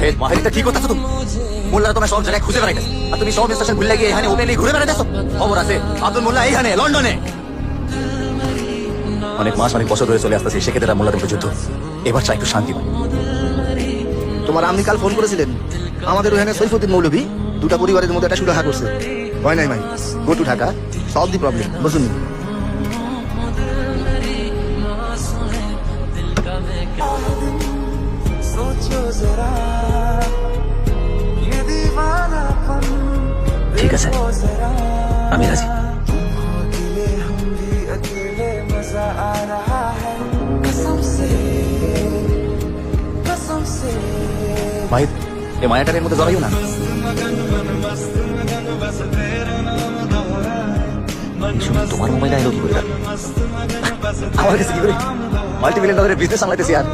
মাহিদ মাহিদটা কি করতেছো তুমি? মোল্লা তোমার সব জায়গায় খুঁজে বেড়াইতেছে আর তুমি সব স্টেশন ভুলে গিয়ে এখানে ওপেনলি ঘুরে বেড়াইতেছো। খবর আছে আব্দুল মোল্লা এইখানে লন্ডনে। অনেক মাস অনেক বছর ধরে চলে আসতেছে সেক্ষেত্রে মোল্লা তোমাকে যুদ্ধ, এবার চাই একটু শান্তি পাই। তোমার আপনি কাল ফোন করেছিলেন আমাদের ওখানে সৈফুদ্দিন মৌলভী দুটা পরিবারের মধ্যে একটা সুরাহা করছে। হয় নাই ভাই, go to Dhaka, solve the problem, বুঝুন? ঠিক আছে, আমি রাজি। মাহিদ, এই মায়াটারের মধ্যে জড়াইও না। তোমার মোবাইলে আইলো কি করে? আমার কাছে কি করে? মাল্টিমিলিয়ন ডলারের বিজনেস সামলাইতেছি আর